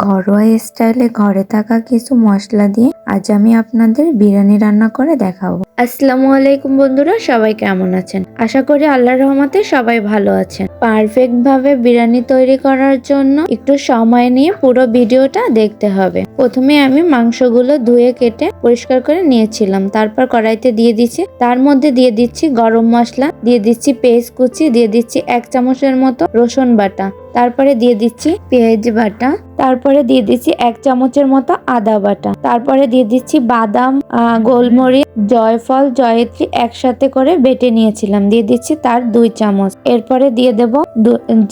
ঘরোয়া স্টাইলে ঘরে থাকা কিছু মশলা দিয়ে আজ আমি আপনাদের বিরিয়ানি রান্না করে দেখাবো। আসসালামু আলাইকুম বন্ধুরা, সবাই কেমন আছেন? আশা করি আল্লাহর রহমতে সবাই ভালো আছেন। পারফেক্ট ভাবে বিরিয়ানি তৈরি করার জন্য একটু সময় নিয়ে পুরো ভিডিওটা দেখতে হবে। প্রথমে আমি মাংসগুলো ধুয়ে কেটে পরিষ্কার করে নিয়েছিলাম। তারপর কড়াইতে দিয়ে দিচ্ছি, তার মধ্যে দিয়ে দিচ্ছি গরম মশলা, দিয়ে দিচ্ছি পেঁয়াজ কুচি, দিয়ে দিচ্ছি 1 চামচের মতো রসুন বাটা, তারপরে দিয়ে দিচ্ছি পেঁয়াজ বাটা, তারপরে দিয়ে দিচ্ছি 1 চামচের মতো আদা বাটা, তারপরে দিয়ে দিচ্ছি বাদাম, গোলমরিচ, জয়ফল, জয়ত্রী একসাথে করে বেটে নিয়েছিলাম, দিয়ে দিচ্ছি তার 2 চামচ। এরপরে দিয়ে দেব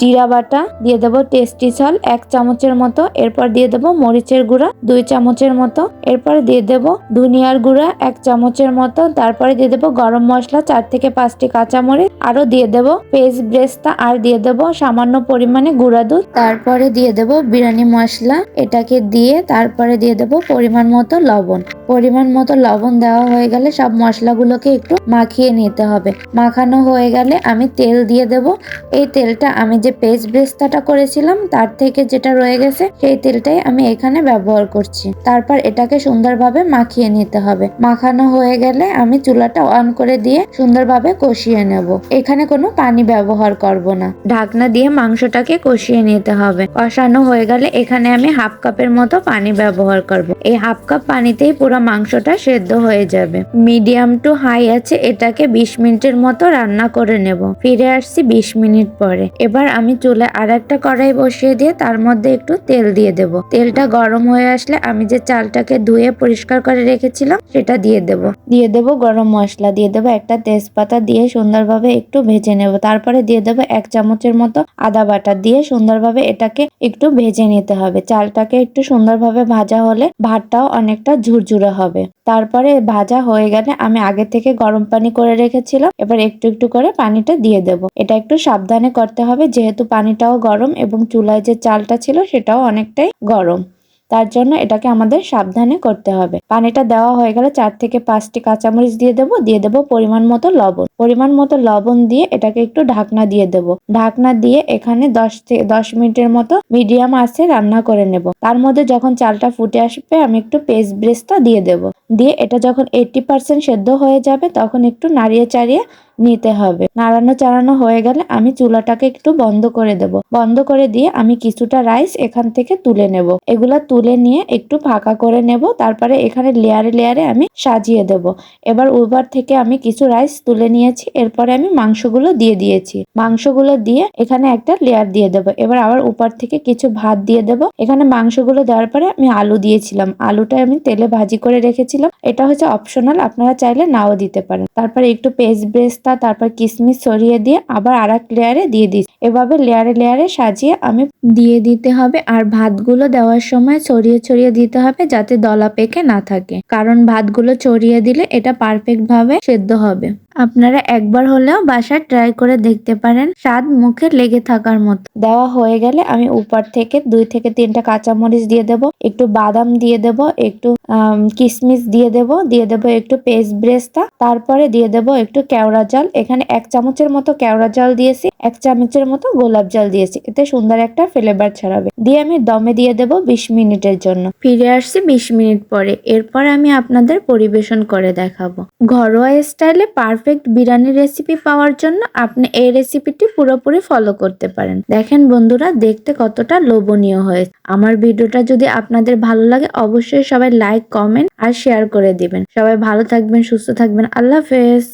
জিরা বাটা, দিয়ে দেব টেস্টি সল্ট 1 চামচের মতো, এরপর দিয়ে দেব মরিচের গুঁড়া 2 চামচের মতো, এরপরে দিয়ে দেব ধনিয়ার গুঁড়া 1 চামচের মতো, তারপরে দিয়ে দেব গরম মশলা 4 থেকে 5টি কাঁচামরিচ, আরো দিয়ে দেব পেস্ট ব্রেস্তা, আর দিয়ে দেব সামান্য পরিমাণে গুঁড়া দুধ, তারপরে দিয়ে দেব বিরিয়ানি মশলা। এটাকে দিয়ে তারপরে দিয়ে দেব পরিমাণ মতো লবণ। পরিমাণ মতো লবণ দেওয়া হয়ে গেলে সব মশলাগুলোকে একটু মাখিয়ে নিতে হবে। মাখানো হয়ে গেলে আমি তেল দিয়ে দেব। এই তেলটা আমি যে পেস্ট ব্রেস্তাটা করেছিলাম তার থেকে যেটা রয়ে গেছে সেই তেলটাই আমি এখানে ব্যবহার করছি। তারপর এটাকে সুন্দরভাবে মাখিয়ে নিতে হবে। মাখানো হয়ে গেলে আমি চুলাটা অন করে দিয়ে সুন্দরভাবে কষিয়ে নেব। এখানে কোনো পানি ব্যবহার করব না। ঢাকনা দিয়ে মাংসটাকে কষিয়ে নিতে হবে। কষানো হয়ে গেলে এখানে আমি 1/2 কাপের মতো পানি ব্যবহার করব। এই 1/2 কাপ পানিতেই পুরো মাংসটা সেদ্ধ হয়ে যাবে। মিডিয়াম টু হাই আছে এটাকে 20 মিনিটের মতো রান্না করে নেব। ফিরে আসছি 20 মিনিট পরে। এবার আমি চুলায় আরেকটা কড়াই বসিয়ে দিয়ে তার মধ্যে একটু তেল দিয়ে দেব। তেলটা গরম হয়ে আসলে আমি যে চালটাকে ধুয়ে পরিষ্কার করে রেখেছিলাম সেটা দিয়ে দেব। দিয়ে দেব গরম মশলা, দিয়ে দেব একটা তেজপাতা, দিয়ে সুন্দরভাবে একটু ভেজে নেব। তারপরে দিয়ে দেব 1 চামচের মতো আদা বাটা, দিয়ে সুন্দরভাবে এটাকে একটু ভেজে নিতে হবে। চালটাকে একটু সুন্দরভাবে ভাজা হলে ভাতটাও অনেকটা ঝুরঝুরে হবে। তারপরে ভাজা হয়ে গেলে আমি আগে থেকে গরম পানি করে রেখেছিলাম, এবার একটু একটু করে পানিটা দিয়ে দেব। এটা একটু সাবধানে করতে হবে যেহেতু পানিটাও গরম এবং চুলায় যে চালটা ছিল সেটাও অনেকটাই গরম, তার জন্য এটাকে আমাদের সাবধানে করতে হবে। পানিটা দেওয়া হয়ে গেলে 4 থেকে 5টি কাঁচামরিচ দিয়ে দেব। দিয়ে দেব পরিমাণ মতো লবণ। পরিমাণ মতো লবণ দিয়ে এটাকে একটু ঢাকনা দিয়ে দেব। ঢাকনা দিয়ে এখানে 10 মিনিটের মতো মিডিয়াম আঁচে রান্না করে নেব। তার মধ্যে যখন চালটা ফুটে আসবে আমি একটু পেস্ট ব্রেস্তা দিয়ে দেব। দিয়ে এটা যখন 80% সেদ্ধ হয়ে যাবে তখন একটু নাড়িয়ে চাড়িয়ে নিতে হবে। নাড়ানো চাড়ানো হয়ে গেলে আমি চুলাটাকে একটু বন্ধ করে দেব। বন্ধ করে দিয়ে আমি কিছুটা রাইস এখান থেকে তুলে নেব। এগুলা তুলে নিয়ে একটু ফাঁকা করে নেব। তারপরে এখানে লেয়ারে লেয়ারে আমি সাজিয়ে দেব। এবার উপর থেকে আমি কিছু রাইস তুলে নিয়েছি, এরপরে আমি মাংসগুলো দিয়ে দিয়েছি। মাংসগুলো দিয়ে এখানে একটা লেয়ার দিয়ে দেব। এবার আবার উপর থেকে কিছু ভাত দিয়ে দেব। এখানে মাংসগুলো দেওয়ার পরে আমি আলু দিয়েছিলাম। আলুটা আমি তেলে ভাজি করে রেখেছিলাম। এটা হচ্ছে অপশনাল, আপনারা চাইলে নাও দিতে পারেন। তারপরে একটু পেস্ট ব্রেস্তা, তারপর কিশমিশ ছড়িয়ে দিয়ে আবার আরেক লেয়ারে দিয়ে দিচ্ছি। এভাবে লেয়ারে লেয়ারে সাজিয়ে আমি দিয়ে দিতে হবে। আর ভাতগুলো দেওয়ার সময় ছড়িয়ে ছড়িয়ে দিতে হবে যাতে দলা পেকে না থাকে, কারণ ভাতগুলো ছড়িয়ে দিলে এটা পারফেক্ট ভাবে সেদ্ধ হবে। আপনারা একবার হলেও বাসায় ট্রাই করে দেখতে পারেন, স্বাদ মুখে লেগে থাকার মতো। দেওয়া হয়ে গেলে আমি উপর থেকে 2 থেকে 3টা কাঁচামরিচ দিয়ে দেব, একটু বাদাম দিয়ে দেব, একটু কিশমিশ দিয়ে দেব, দিয়ে দেব একটু পেস্ট ব্রেস্তা, তারপরে দিয়ে দেব একটু কেওড়া জল। এখানে 1 চামচের মতো কেওড়া জল দিয়েছি, 1 চামচের মতো গোলাপ জল দিয়েছি, এতে সুন্দর একটা ফ্লেভার ছড়াবে। দিয়ে আমি দমে দিয়ে দেব 20 মিনিটের জন্য। ফিরে আসছি 20 মিনিট পরে। এরপর আমি আপনাদের পরিবেশন করে দেখাবো। ঘরোয়া স্টাইলে পারফেক্ট বিরিয়ানি রেসিপি পাওয়ার জন্য আপনি এই রেসিপিটি পুরোপুরি ফলো করতে পারেন। দেখেন বন্ধুরা, দেখতে কতটা লোভনীয় হয়েছে। আমার ভিডিওটা যদি আপনাদের ভালো লাগে অবশ্যই সবাই লাইক, কমেন্ট আর শেয়ার করে দিবেন। সবাই ভালো থাকবেন, সুস্থ থাকবেন। আল্লাহ হাফেজ।